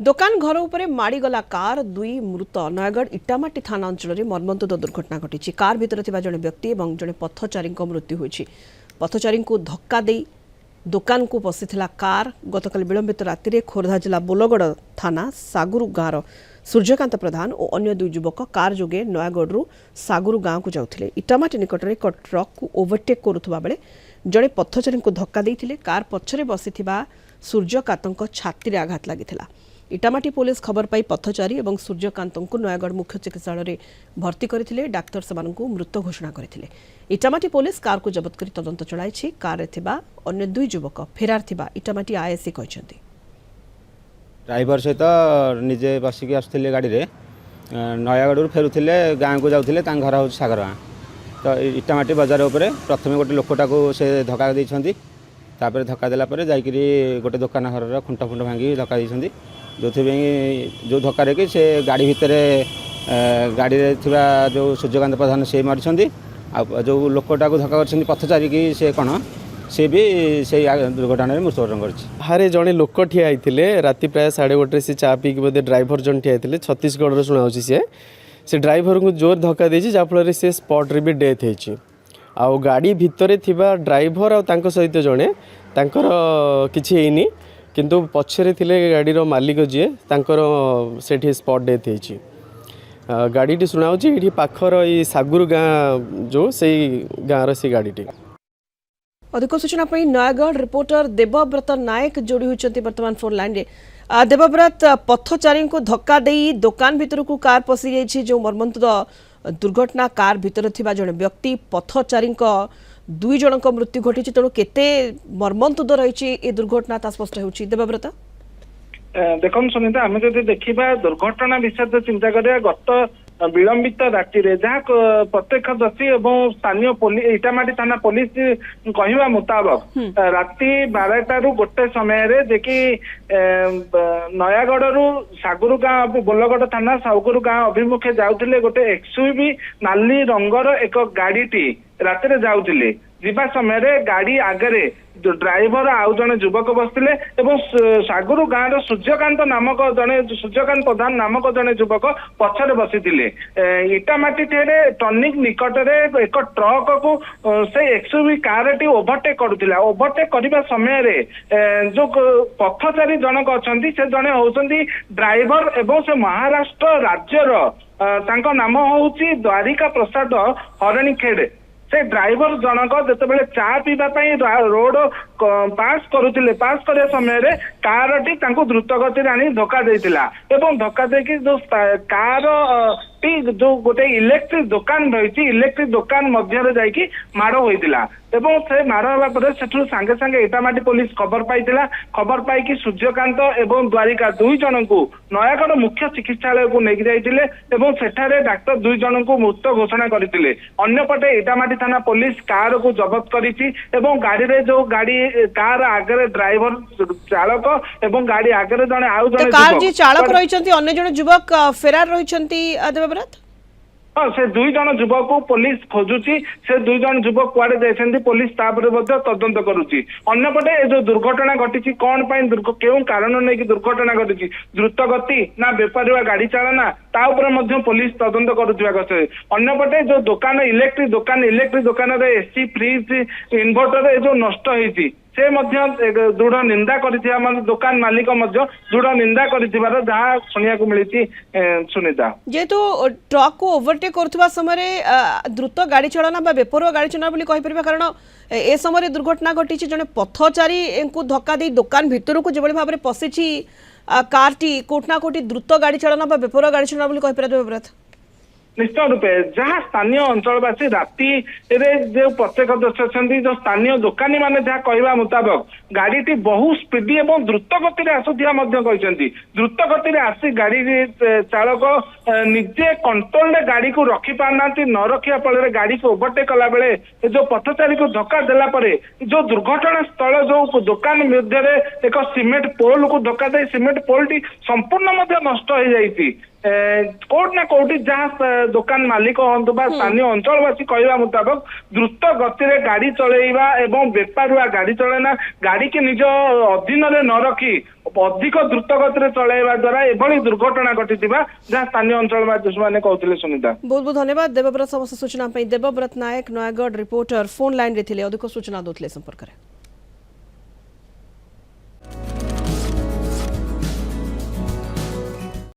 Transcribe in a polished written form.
दोकान घर उपरे माड़ीगला कार दुई मृत नयगढ़ इटामाटी थाना अंचल मर्मन्तुद दुर्घटना घटी कार भितर थिबा जणे व्यक्ति और जणे पथचारी मृत्यु होईछि। पथचारी को धक्का दे दोकान को पशिथिला कार गतकाल विलंबित राति रे खोर्धा जिला बोलगड़ थाना सागुरु गाँव सूर्यकांत प्रधान और अन्य दुई युवक कार जोगे नयगढ़ सागुरु गाँव को जाउथिले। इटामाटी निकट में एक ट्रक को ओवरटेक करुवा बेले जड़े पथचारी को धक्का देइथिले। कार पछरे बसिथिबा सूर्यकांत छाती रे आघात लागिथिला। इटामाटी पुलिस खबर पाई पथचारी और सूर्यकांत को नयगढ़ मुख्य चिकित्सालय भर्ती करथिले। डाक्तर सेमानंकु मृत घोषणा करथिले। इटामाटी पुलिस कार को जबत करी तदंत चलाइछि। कार थिबा अन्य दुई युवक फेरार थिबा इटामाटी आईएससी कहछन्ति। ड्राइवर सहित निजे बसिक आसुले गाड़ी रे नयगढ़ फेरुले गाँव को जाऊे घर हूँ सागर गाँ तो इटामाटी बजार उपर प्रथम गोटे लोकटा को से धक्का देइछन्ति। तापर धक्का देला परे जाइकरी गोटे दुकान घर खुंट फुंट भांगी धक्का देइछन्ति। जो धक्का कि से गाड़ी भितर गाड़ी रे थिबा जो सूर्यकांत प्रधान से मारिछन्ति। जो लोकटा को धक्का करछन्ति पथचारी की से कौन से भी से दुर्घटना में मृत्युवरण कर। हारे जड़े लोक ठिया होते राति प्राय 1:30 से चा पीक बोधे ड्राइवर जन ठिया होते छत्तीसगढ़ शुणा से ड्राइवर को जोर धक्का देछि जाफल से स्पॉट रे भी डेथ होइछि। आउ गाड़ी भितर थिबा ड्राइवर और तांको सहित जड़े तांकर किछि हेनी किंतु पछरे थिले गाड़ी रो मालिक जी तांकर सेठी स्पॉट डेथ होइछि। गाड़ीटी शुणाउछि एठी पाखर ई सागुरु गाँ जो से गाँव रो से गाड़ीटी। अधिक सूचना पर नयगढ़ रिपोर्टर देवव्रत नायक जोड़ी होती वर्तमान फोन लाइन रे। देवव्रत, पथचारी को धक्का दे दुकान भीतर को कार पशि जाइए जो मर्मन्तुद दुर्घटना कार भीतर थिबा जणे व्यक्ति पथचारी दुई जनक मृत्यु घटी तेणु केते मर्मन्तुद रही ए दुर्घटना ता स्पष्ट होउछि। देवव्रत देखो सुनीता आम जो देखा दुर्घटना विषय चिंता करिया गत विलंबित राति रे जहाँ प्रत्यक्षदर्शी और स्थानीय पुलिस इटामाटी थाना पुलिस कहवा मुताबक राति 12 रु गोटे समय रे जेकि नयागढ़ रु सागुरु गाँव बोलगड़ थाना सागुरु गाँव अभिमुखे जाउथिले गोटे एक्सयूवी नाली रंगर एक गाड़ीटी राति रे जाउथिले। जीवा समय रे गाड़ी आगरे ड्राइवर आउ जने युवक बसथिले एवं सागुरु गाँव सूर्यकांत नामक जने सूर्यकांत प्रधान नामक जने युवक पछरे बसिथिले। इटामाटी ठेरे टर्निंग निकट रे एक ट्रक को से एक्सयूवी कार टी ओवरटेक करुथिला। ओवरटेक करबा समय रे जो पथचारी जनक अछंती से जने होउछंती ड्राइवर एवं से महाराष्ट्र राज्यर तांको नाम होउची द्वारिका प्रसाद हरणीखेड़। से ड्राइवर जनक जितेबाला चा पीवा रोड पास करुले पास करने समय कार टी द्रुत गति आनी धक्का देइतिला एवं धक्का देकी जो कार टी जो गोटे इलेक्ट्रिक दुकान रही इलेक्ट्रिक दुकान मध्य जाइकी माड़ होइतिला एवं से माड़ होगा पर सेठु सांगे सांगे इटामाटी पुलिस खबर पाइतिला। खबर पाइकी सूर्यकांत एवं द्वारिका दुई जन को नयागढ़ मुख्य चिकित्सालय को लेके जाइतिले एवं सेठारे डाक्तर दुई जन को मृत घोषणा करथिले। अन्यपटे इटामाटी थाना पुलिस कार को जबत करिछि एवं गाड़ी रे जो गाड़ी कार आगे ड्राइवर चालक एवं गाड़ी आगे जने आउ जने कार जी चालक रहिसंती अन्य जने युवक फेरार रहिसंती। देवव्रत हाँ से दुई जन युवक को पुलिस खोजुची से दुई जन युवक कुआडे जाइछन्ती पुलिस तापरे मध्ये तदंत करूची। अन्यपटे ए जो दुर्घटना घटिची कौन पाई केउ कारण नै कि दुर्घटना घटिची द्रुत गति ना बेपारीवा गाड़ी चालना ता ऊपर मध्ये पुलिस तदंत करूथिबा कसे। अन्यपटे जो दुकान इलेक्ट्रिक दुकान रे एसी फ्रिज इन्वर्टर जो नष्ट होईची से मध्य दृढ़ निंदा करिथिबा दुकान मालिक मध्य दृढ़ निंदा करिथिबार जहाँ सुनिया को मिली। सुनीता जेतु ट्रक को ओवरटेक करथुबा समय द्रुत गाड़ी चलना बा बेपरुआ गाड़ी चलना बोली कहि परबा कारण ए समय दुर्घटना घटी जने पथचारी को धक्का दे दुकान भितर को जेबळी भाबरे पसिछि कार टी कोठना कोठी द्रुत गाड़ी चलना बा बेपरुआ गाड़ी चलना बोली कहि परबा। देवव्रत निश्चय रूपे जहाँ स्थानीय अंचलवासी राति जो प्रत्यक्षदर्शी अच्छा जो स्थानीय दुकानी माने जहाँ कहवा मुताबक गाड़ी बहु स्पीडी एवं द्रुत गति आसुथिया द्रुत गति आसी गाड़ी चालक निजे कंट्रोल गाड़ी को रखी पारना न रखा फल गाड़ी को ओवरटेक कला बेले जो पथचारी को धक्का देला परे जो दुर्घटना स्थल जो दुकान मध्य एक सीमेंट पोल को धक्का दे सीमेंट पोल टी संपूर्ण नष्ट हो जाइए। କୋଉଠି ନା କୋଉଠି ଯାହା ଦୋକାନ ମାଲିକ ହୁଅନ୍ତୁ ବା ସ୍ଥାନୀୟ ଅଞ୍ଚଳବାସୀ କହିବା ମୁତାବକ ଦ୍ରୁତ ଗତିରେ ଗାଡି ଚଳେଇବା ଏବଂ ବେପାରୁଆ ଗାଡି ଚଳେନା ଗାଡିକି ନିଜ ଅଧୀନରେ ନ ରଖି ଅଧିକ ଦ୍ରୁତ ଗତିରେ ଚଳାଇବା ଦ୍ୱାରା ଏଭଳି ଦୁର୍ଘଟଣା ଘଟିଥିବା ଯାହା ସ୍ଥାନୀୟ ଅଞ୍ଚଳବାସୀ ମାନେ କହୁଥିଲେ। ସୁନିତା, बहुत बहुत धन्यवाद देवव्रत समस्त सूचना। देवव्रत नायक नयागढ़ रिपोर्टर फोन लाइन रे थिले अधिक सूचना दोथिले संपर्क रे।